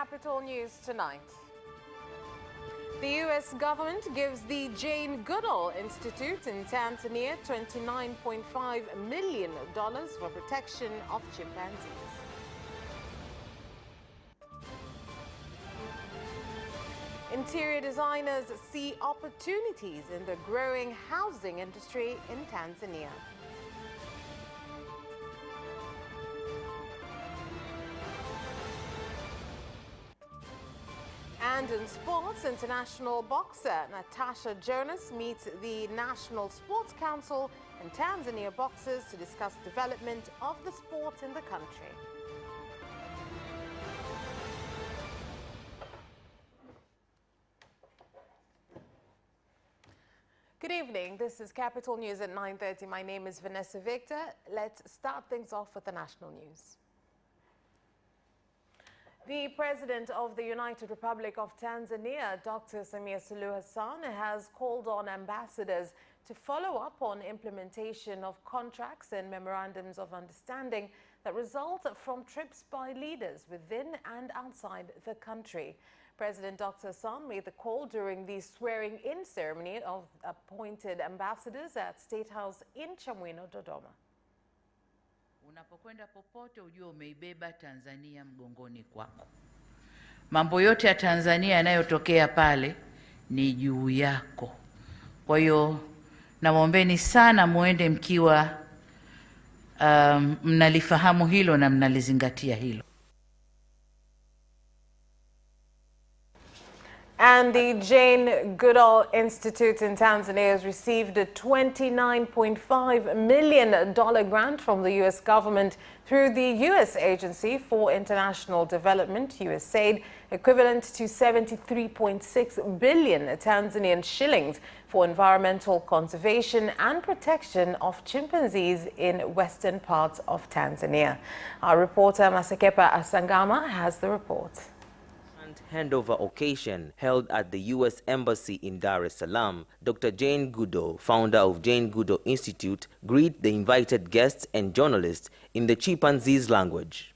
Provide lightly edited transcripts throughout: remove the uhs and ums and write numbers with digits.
Capital News tonight. The U.S. government gives the Jane Goodall Institute in Tanzania $29.5 million for protection of chimpanzees. Interior designers see opportunities in the growing housing industry in Tanzania. And in sports, international boxer Natasha Jonas meets the National Sports Council and Tanzania boxers to discuss development of the sport in the country. Good evening. This is Capital News at 9:30. My name is Vanessa Victor. Let's start things off with the national news. The President of the United Republic of Tanzania, Dr. Samia Suluhu Hassan, has called on ambassadors to follow up on implementation of contracts and memorandums of understanding that result from trips by leaders within and outside the country. President Dr. Hassan made the call during the swearing-in ceremony of appointed ambassadors at State House in Chamwino, Dodoma. Unapokwenda popote ujue umeibeba Tanzania mgongoni kwako. Mambo yote ya Tanzania yanayotokea pale ni juu yako. Kwa hiyo nawaombeni sana muende mkiwa mnalifahamu hilo na mnalizingatia hilo. And the Jane Goodall Institute in Tanzania has received a $29.5 million grant from the U.S. government through the U.S. Agency for International Development, USAID, equivalent to 73.6 billion Tanzanian shillings for environmental conservation and protection of chimpanzees in western parts of Tanzania. Our reporter Masekepa Asangama has the report. Handover occasion held at the U.S. Embassy in Dar es Salaam, Dr. Jane Goodall, founder of Jane Goodall Institute, greeted the invited guests and journalists in the chimpanzees language.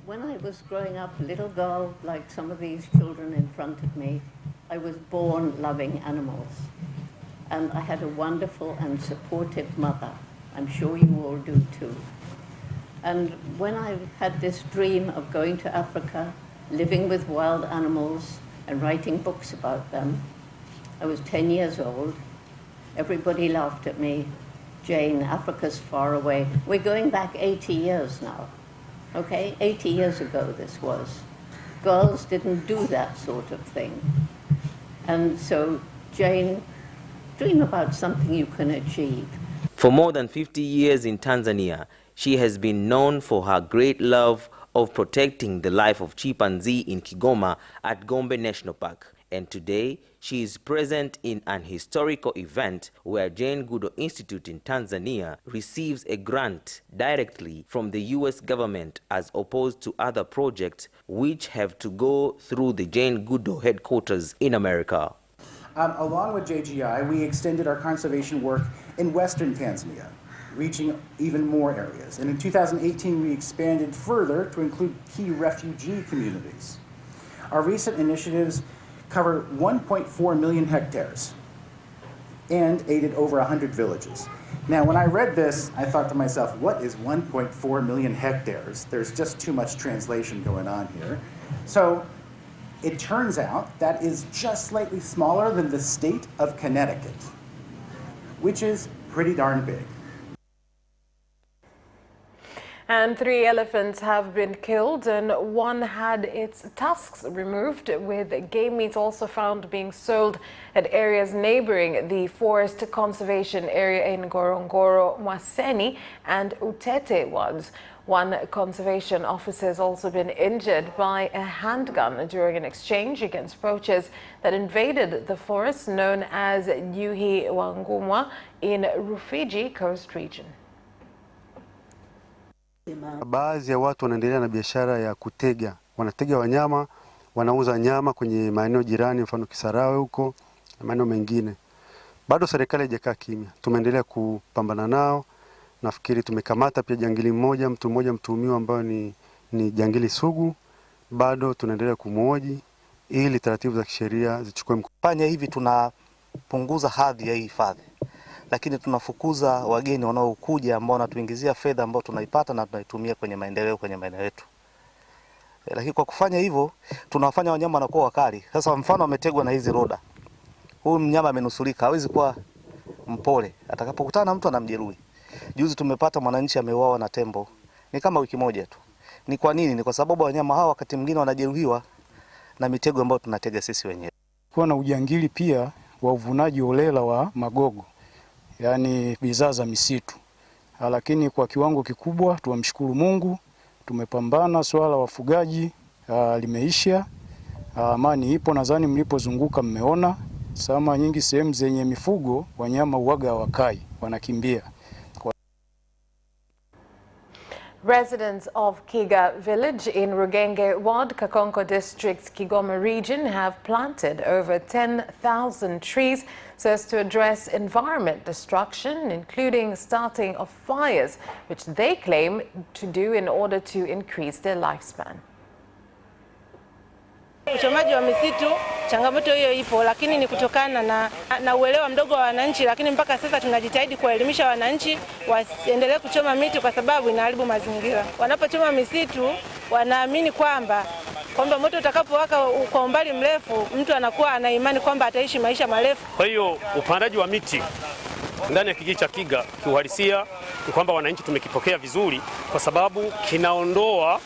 When I was growing up, a little girl like some of these children in front of me, I was born loving animals. And I had a wonderful and supportive mother. I'm sure you all do too. And when I had this dream of going to Africa, living with wild animals and writing books about them, I was 10 years old. Everybody laughed at me. Jane, Africa's far away. We're going back 80 years now. Okay, 80 years ago this was. Girls didn't do that sort of thing. And so, Jane, dream about something you can achieve. For more than 50 years in Tanzania, she has been known for her great love of protecting the life of chimpanzee in Kigoma at Gombe National Park. And today, she is present in an historical event where Jane Goodall Institute in Tanzania receives a grant directly from the U.S. government as opposed to other projects which have to go through the Jane Goodall headquarters in America. Along with JGI, we extended our conservation work in Western Tanzania, reaching even more areas. And in 2018, we expanded further to include key refugee communities. Our recent initiatives cover 1.4 million hectares and aided over 100 villages. Now, when I read this, I thought to myself, what is 1.4 million hectares? There's just too much translation going on here. So it turns out that is just slightly smaller than the state of Connecticut, which is pretty darn big. And 3 elephants have been killed and 1 had its tusks removed, with game meat also found being sold at areas neighboring the forest conservation area in Ngorongoro, Mwaseni and Utete wards. 1 conservation officer has also been injured by a handgun during an exchange against poachers that invaded the forest known as Nyuhi Wangumwa in Rufiji Coast region. Baadhi ya watu wanaendelea na biashara ya kutega. Wanatega wanyama, wanauza nyama kwenye maeneo jirani, mfano Kisarawe huko na maeneo mengine. Bado serikali haijakaa kimya. Tumeendelea kupambana nao Nafikiri tumekamata pia jangili mtu mmoja mtuhumiwa ambaye ni jangili sugu. Bado tunaendelea kumhoji ili taratibu za kisheria zichukue mkondo. Fanya hivi tunapunguza hadhi ya hifadhi, lakini tunafukuza wageni wanaokuja ambao wanatuingizia fedha ambao tunaipata na tunaitumia kwenye maendeleo kwenye maeneo yetu. Lakini kwa kufanya hivyo tunawafanya wanyama wanakuwa wakali. Sasa mfano ametegwa na hizi roda. Huyu mnyama amenusurika, hawezi kuwa mpole. Atakapokutana na mtu anamjeruhi. Juzi tumepata mwananchi ameuawa na tembo. Ni kama wiki moja tu. Ni kwa nini? Ni kwa sababu wanyama hawa wakati mwingine wanajeruhiwa na mitego ambayo tunatega sisi wenyewe. Kuwa na ujangili pia wa uvunaji holela wa magogo, yani bidhaa za misitu. Lakini kwa kiwango kikubwa tuamshukuru Mungu, tumepambana, swala wafugaji limeisha. Amani ipo, nadhani mlipozunguka mmeona sama nyingi sehemu zenye mifugo wanyama uwaga wakai, wanakimbia. Residents of Kiga village in Rugenge Ward, Kakonko District, Kigoma region have planted over 10,000 trees so as to address environment destruction, including starting of fires, which they claim to do in order to increase their lifespan. Uchomaji wa misitu, changamoto hiyo ipo, lakini ni kutokana na uelewa mdogo wa wananchi, lakini mpaka sasa tunajitahidi kuwaelimisha wananchi wasiendelee kuchoma miti kwa sababu inaharibu mazingira. Wanapochoma misitu wanaamini kwamba moto utakapowaka kwa umbali mrefu mtu anakuwa ana imani kwamba ataishi maisha marefu. Kwa hiyo upandaji wa miti ndani ya kijiji cha Kiga kiuhalisia ni kwamba wananchi tumekipokea vizuri kwa sababu kinaondoa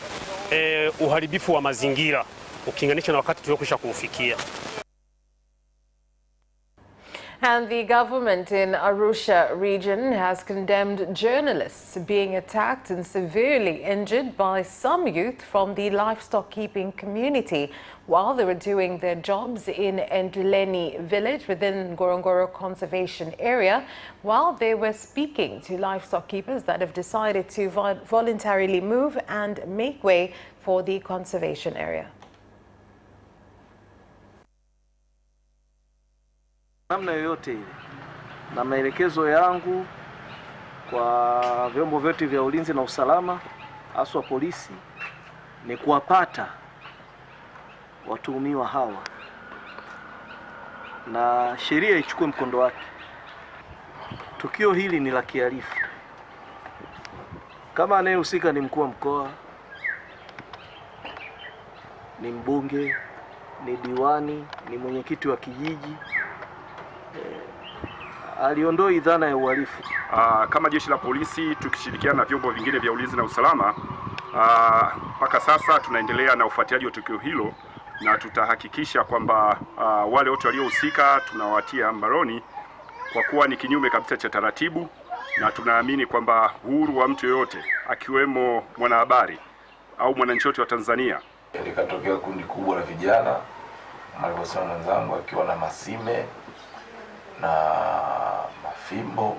uharibifu wa mazingira ukilinganisha na wakati tuliokwisha kuufikia. And the government in Arusha region has condemned journalists being attacked and severely injured by some youth from the livestock keeping community while they were doing their jobs in Enduleni village within Ngorongoro Conservation Area, while they were speaking to livestock keepers that have decided to voluntarily move and make way for the conservation area. Namna yoyote ile na maelekezo yangu kwa vyombo vyote vya ulinzi na usalama haswa polisi ni kuwapata watuhumiwa hawa na sheria ichukue mkondo wake. Tukio hili ni la kihalifu. Kama anayehusika ni mkuu wa mkoa, ni mbunge, ni diwani, ni mwenyekiti wa kijiji, aliondoi dhana ya uhalifu. Kama jeshi la polisi tukishirikiana na vyombo vingine vya ulinzi na usalama, mpaka sasa tunaendelea na ufuatiliaji wa tukio hilo na tutahakikisha kwamba wale wote waliohusika tunawatia mbaroni kwa kuwa ni kinyume kabisa cha taratibu, na tunaamini kwamba uhuru wa mtu yoyote akiwemo mwanahabari au mwananchi wa Tanzania. Likatokea kundi kubwa la vijana alivyosema mwenzangu akiwa na masime na mafimbo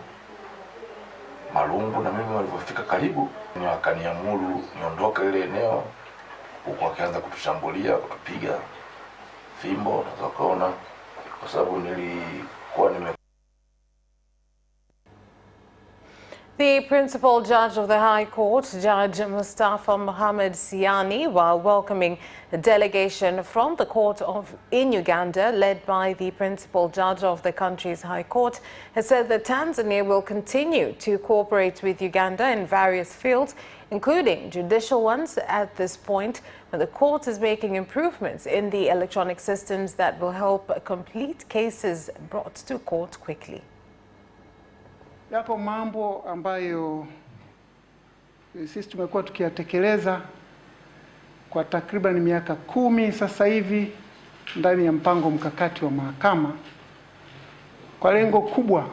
malungu, na mimi walipofika karibu ni wakaniamuru niondoke ile eneo, huko akaanza kutushambulia, kutupiga fimbo, na wakaona kwa sababu nilikuwa The Principal Judge of the High Court, Judge Mustafa Mohamed Siani, while welcoming a delegation from the court in Uganda, led by the Principal Judge of the country's High Court, has said that Tanzania will continue to cooperate with Uganda in various fields, including judicial ones at this point, when the court is making improvements in the electronic systems that will help complete cases brought to court quickly. Yapo mambo ambayo sisi tumekuwa tukiyatekeleza kwa takriban miaka 10 sasa hivi ndani ya mpango mkakati wa mahakama kwa lengo kubwa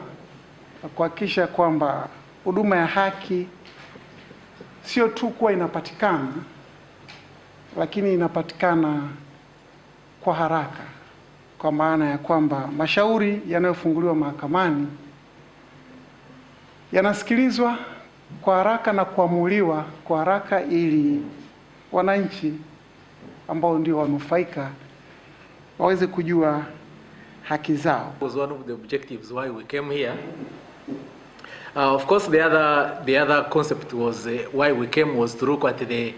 la kuhakikisha kwamba huduma ya haki sio tu kuwa inapatikana, lakini inapatikana kwa haraka, kwa maana ya kwamba mashauri yanayofunguliwa mahakamani yanasikilizwa kwa haraka na kuamuliwa kwa haraka ili wananchi ambao ndio wanufaika waweze kujua haki zao. Was one of the objectives why we came here. Of course, the other concept was why we came was to look at the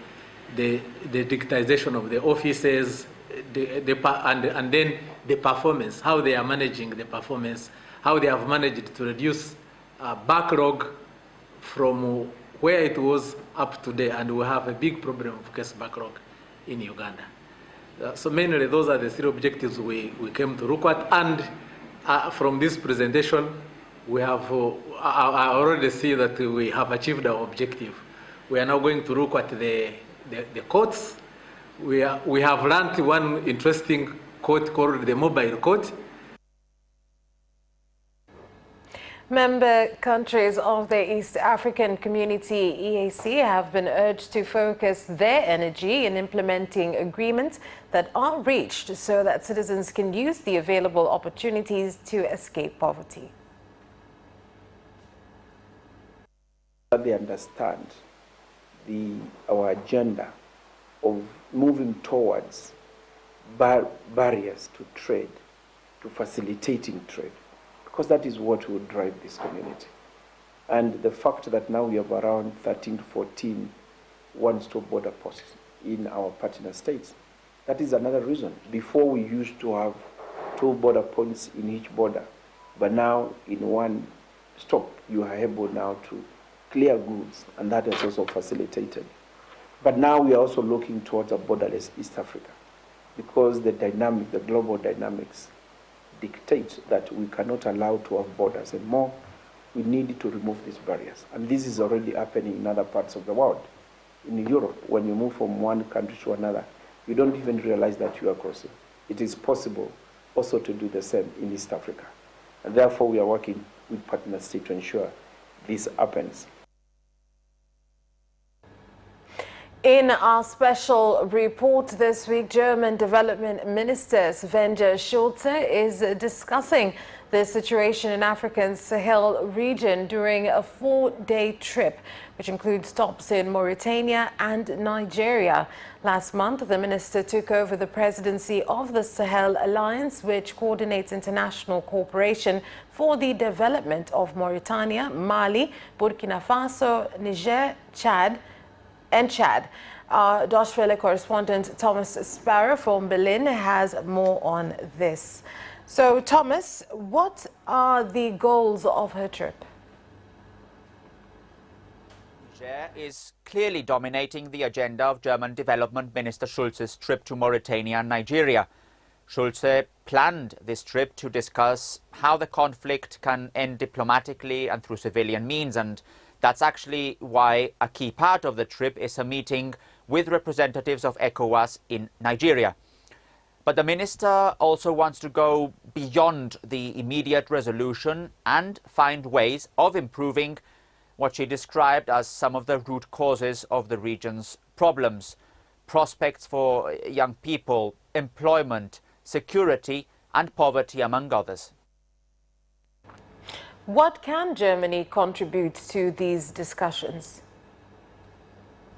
digitization of the offices, and then the performance, how they are managing the performance, how they have managed to reduce backlog from where it was up today, and we have a big problem of case backlog in Uganda. So mainly those are the three objectives we came to look at, and from this presentation we have, I already see that we have achieved our objective. We are now going to look at the courts. We have learned one interesting court called the mobile court. Member countries of the East African Community, EAC, have been urged to focus their energy in implementing agreements that are reached so that citizens can use the available opportunities to escape poverty. They understand our agenda of moving towards barriers to trade, to facilitating trade, because that is what will drive this community. And the fact that now we have around 13 to 14 one-stop border posts in our partner states, that is another reason. Before we used to have 2 border points in each border, but now in one stop you are able now to clear goods, and that is also facilitated. But now we are also looking towards a borderless East Africa, because the global dynamics dictate that we cannot allow to have borders anymore. We need to remove these barriers. And this is already happening in other parts of the world. In Europe, when you move from one country to another, you don't even realize that you are crossing. It is possible also to do the same in East Africa. And therefore, we are working with partner states to ensure this happens. In our special report this week, German Development Minister Sven Schulze is discussing the situation in Africa's Sahel region during a 4-day trip, which includes stops in Mauritania and Nigeria. Last month, the minister took over the presidency of the Sahel Alliance, which coordinates international cooperation for the development of Mauritania, Mali, Burkina Faso, Niger, Chad, and Chad. Our Deutsche Welle correspondent Thomas Sparrow from Berlin has more on this. So, Thomas, what are the goals of her trip? Niger is clearly dominating the agenda of German Development Minister Schulze's trip to Mauritania and Nigeria. Schulze planned this trip to discuss how the conflict can end diplomatically and through civilian means, and that's actually why a key part of the trip is a meeting with representatives of ECOWAS in Nigeria. But the minister also wants to go beyond the immediate resolution and find ways of improving what she described as some of the root causes of the region's problems: prospects for young people, employment, security and poverty, among others. What can Germany contribute to these discussions?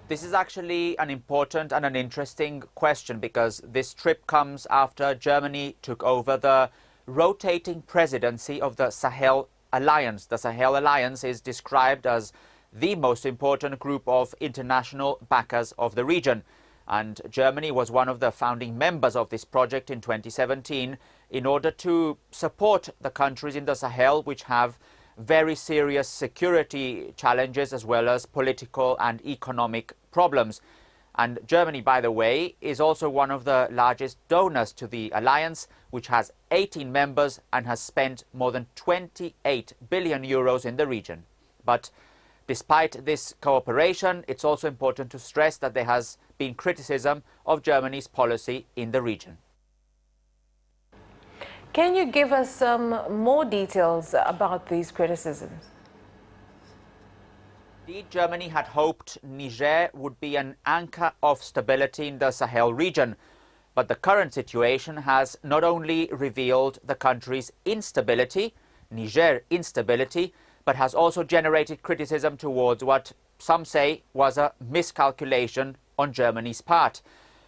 This is actually an important and an interesting question, because this trip comes after Germany took over the rotating presidency of the Sahel Alliance. The Sahel Alliance is described as the most important group of international backers of the region. And Germany was one of the founding members of this project in 2017 in order to support the countries in the Sahel which have very serious security challenges as well as political and economic problems. And Germany, by the way, is also one of the largest donors to the alliance, which has 18 members and has spent more than 28 billion euros in the region. But despite this cooperation, it's also important to stress that there has been criticism of Germany's policy in the region. Can you give us some more details about these criticisms? Indeed, Germany had hoped Niger would be an anchor of stability in the Sahel region. But the current situation has not only revealed the country's instability, Niger instability, but has also generated criticism towards what some say was a miscalculation on Germany's part.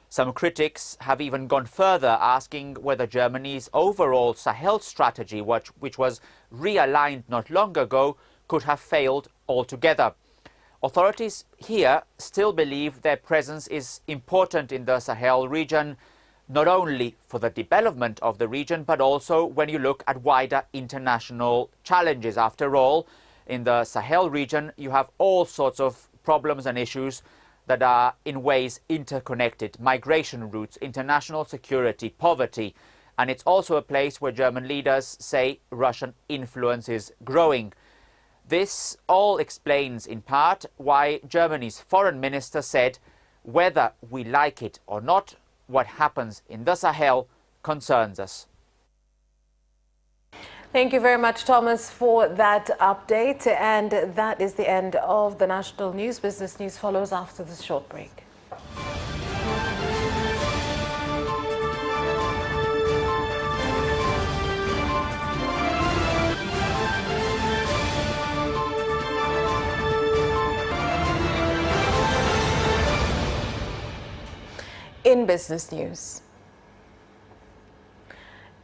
Some critics have even gone further, asking whether Germany's overall Sahel strategy, which was realigned not long ago, could have failed altogether. Authorities here still believe their presence is important in the Sahel region, not only for the development of the region, but also when you look at wider international challenges. After all, in the Sahel region, you have all sorts of problems and issues that are in ways interconnected. Migration routes, international security, poverty. And it's also a place where German leaders say Russian influence is growing. This all explains in part why Germany's foreign minister said, whether we like it or not, what happens in the Sahel concerns us. Thank you very much, Thomas, for that update. And that is the end of the national news. Business news follows after this short break. In business news,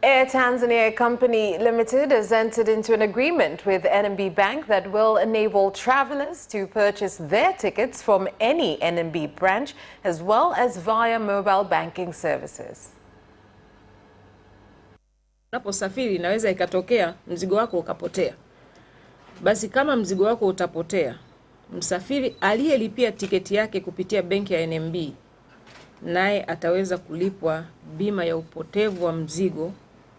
Air Tanzania Company Limited has entered into an agreement with NMB Bank that will enable travelers to purchase their tickets from any NMB branch as well as via mobile banking services. Unaposafiri inaweza ikatokea mzigo wako ukapotea. Basi kama mzigo wako utapotea, msafiri aliyelipia tiketi yake kupitia benki ya NMB naye ataweza kulipwa bima ya upotevu wa mzigo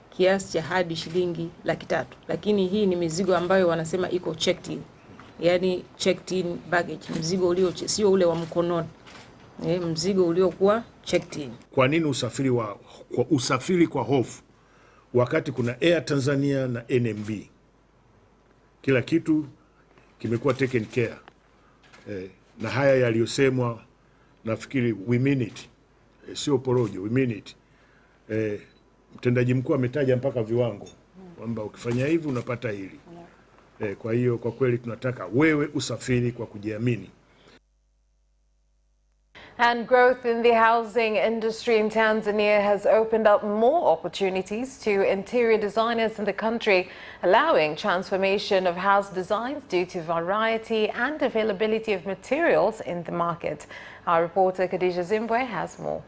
kiasi cha hadi shilingi 300,000. Lakini hii ni mizigo ambayo wanasema iko checked in. Yaani checked in baggage, mzigo ulio sio ule wa mkononi. Mzigo uliokuwa checked in. Kwa nini usafiri kwa hofu wakati kuna Air Tanzania na NMB? Kila kitu kimekuwa taken care. Na haya yaliyosemwa nafikiri we mean it. Sio porojo, we mean it. Mtendaji mkuu ametaja mpaka viwango kwamba ukifanya hivi unapata hili. Kwa hiyo kwa kweli tunataka wewe usafiri kwa kujiamini. And growth in the housing industry in Tanzania has opened up more opportunities to interior designers in the country, allowing transformation of house designs due to variety and availability of materials in the market. Our reporter Khadija Zimbwe has more.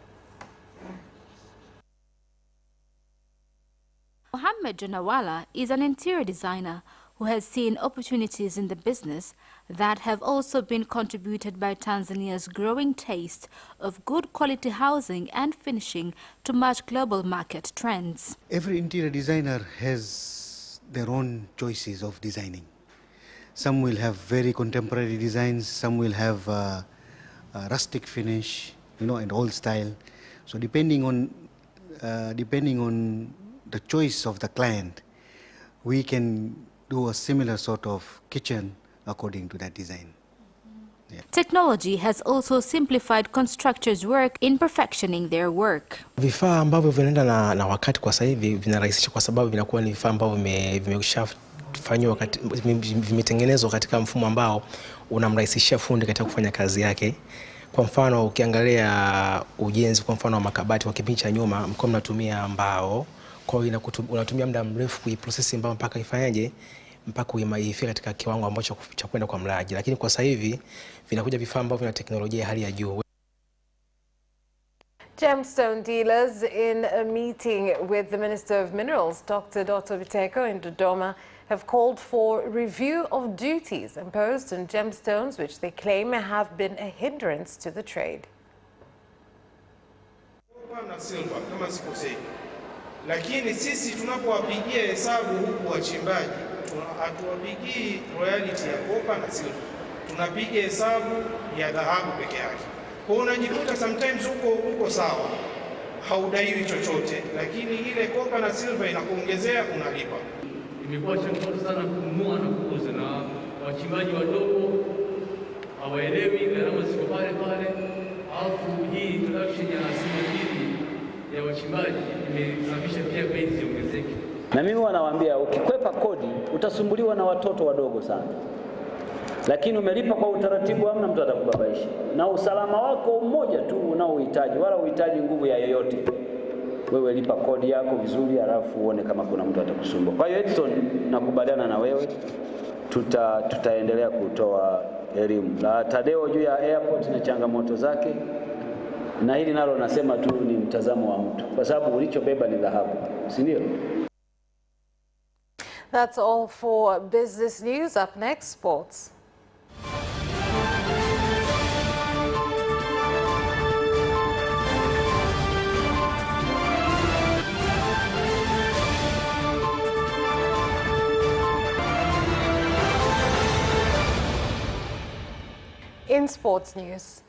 Mohammed Janawala is an interior designer who has seen opportunities in the business that have also been contributed by Tanzania's growing taste of good quality housing and finishing to match global market trends. Every interior designer has their own choices of designing. Some will have very contemporary designs, some will have a rustic finish, and old style. So depending on the choice of the client, we can do a similar sort of kitchen according to that design. Yeah. Technology has also simplified constructors' work in perfectioning their work. Vifaa ambavyo vinaenda na wakati kwa sasa hivi vinarahisisha kwa sababu vinakuwa ni vifaa ambavyo vimeshafanywa vimetengenezwa katika mfumo ambao unamrahisishia fundi katika kufanya kazi yake. Kwa mfano ukiangalia ujenzi kwa mfano wa makabati wa kipindi cha nyuma mko mnatumia mbao, kwa hiyo unatumia muda mrefu kuiprocess mbao mpaka ifanyaje mpaka uifike katika kiwango ambacho cha kwenda kwa mlaji, lakini kwa sasa hivi vinakuja vifaa ambavyo vina teknolojia hali ya juu. Gemstone dealers in a meeting with the Minister of Minerals, Dr. Doto Biteko in Dodoma, have called for review of duties imposed on gemstones, which they claim have been a hindrance to the trade. Lakini sisi tunapowapigia hesabu huku wachimbaji, hatuwapigii royalty ya kopa na silver, tunapiga hesabu ya dhahabu peke yake. Kwa unajikuta sometimes huko sawa, haudaiwi chochote, lakini ile kopa na silver inakuongezea unalipa. Imekuwa changamoto sana kununua na kuuza, na wachimbaji wadogo hawaelewi, gharama ziko pale pale. Alafu hii introduction ya asilimia ya wachimbaji imesababisha pia bei ziongezeke. Na mimi wanawaambia ukikwepa kodi utasumbuliwa na watoto wadogo sana, lakini umelipa kwa utaratibu, hamna mtu atakubabaisha, na usalama wako mmoja tu unaohitaji, wala uhitaji nguvu ya yoyote. Wewe lipa kodi yako vizuri, halafu uone kama kuna mtu atakusumbua. Kwa hiyo Edson, nakubaliana na wewe, tutaendelea kutoa elimu. La Tadeo juu ya airport na changamoto zake, na hili nalo nasema tu ni mtazamo wa mtu, kwa sababu ulichobeba ni dhahabu, si ndio? That's all for business news. Up next, sports. In sports news,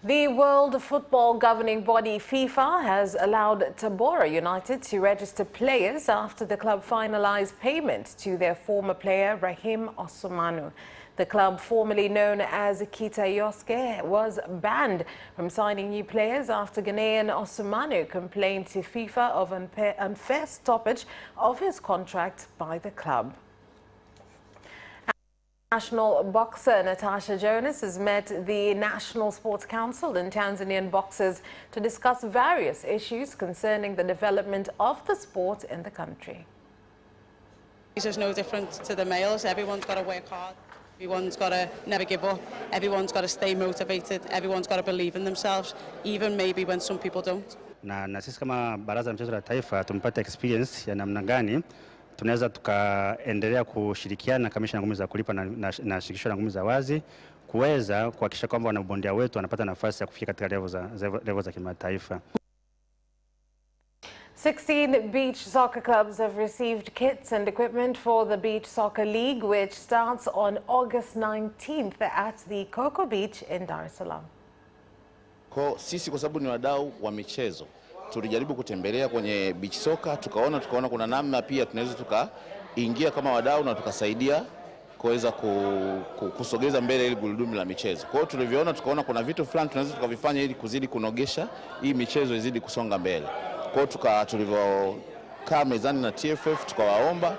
the World Football governing body FIFA has allowed Tabora United to register players after the club finalized payment to their former player Rahim Osumanu. The club, formerly known as Kitayoske, was banned from signing new players after Ghanaian Osumanu complained to FIFA of unfair stoppage of his contract by the club. National boxer Natasha Jonas has met the National Sports Council and Tanzanian boxers to discuss various issues concerning the development of the sport in the country. There's no different to the males. Everyone's got to work hard. Everyone's got to never give up. Everyone's got to stay motivated. Everyone's got to believe in themselves, even maybe when some people don't. Na sisi kama Baraza la Mchezo la Taifa tumepata experience ya namna gani tunaweza tukaendelea kushirikiana na kamishna ngumi za kulipa na shirikisho la ngumi za wazi kuweza kuhakikisha kwamba wanabondia wetu wanapata nafasi ya kufika katika level za kimataifa. 16 beach soccer clubs have received kits and equipment for the Beach Soccer League, which starts on August 19th at the Coco Beach in Dar es Salaam. Kwa sisi kwa sababu ni wadau wa michezo, tulijaribu kutembelea kwenye beach soccer, tukaona kuna namna pia tunaweza tukaingia kama wadau na tukasaidia kuweza kusogeza mbele ili gurudumu la michezo. Kwa hiyo tulivyoona tukaona kuna vitu fulani tunaweza tukavifanya ili kuzidi kunogesha hii michezo izidi kusonga mbele. Kwa hiyo tulivyokaa mezani na TFF tukawaomba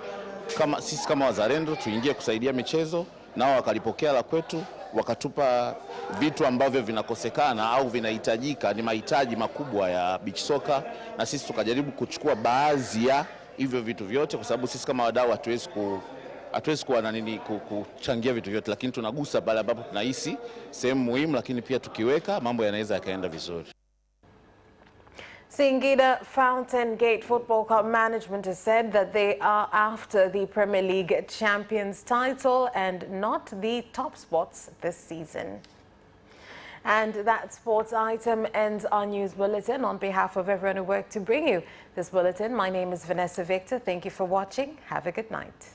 kama sisi kama wazalendo tuingie kusaidia michezo, nao wakalipokea la kwetu, wakatupa vitu ambavyo vinakosekana au vinahitajika, ni mahitaji makubwa ya beach soccer, na sisi tukajaribu kuchukua baadhi ya hivyo vitu vyote, kwa sababu sisi kama wadau hatuwezi kuwa na nini kuchangia vitu vyote, lakini tunagusa pale ambapo tunahisi sehemu muhimu, lakini pia tukiweka mambo yanaweza yakaenda vizuri. Singida Fountain Gate Football Club management has said that they are after the Premier League champions title and not the top spots this season. And that sports item ends our news bulletin. On behalf of everyone who worked to bring you this bulletin, my name is Vanessa Victor. Thank you for watching. Have a good night.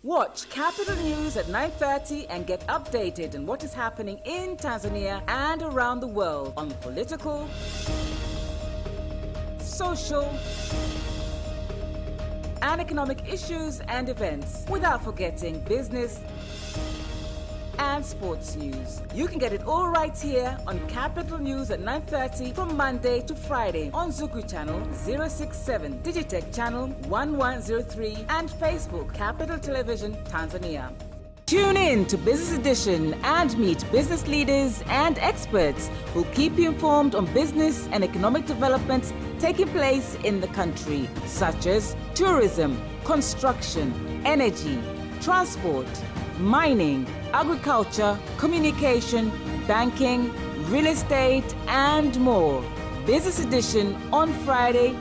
Watch Capital News at 9:30 and get updated on what is happening in Tanzania and around the world on political, social, and economic issues and events, without forgetting business and sports news. You can get it all right here on Capital News at 9:30 from Monday to Friday on Zuku Channel 067, Digitech Channel 1103, and Facebook Capital Television Tanzania. Tune in to Business Edition and meet business leaders and experts who keep you informed on business and economic developments taking place in the country, such as tourism, construction, energy, transport, mining, agriculture, communication, banking, real estate, and more. Business Edition on Friday.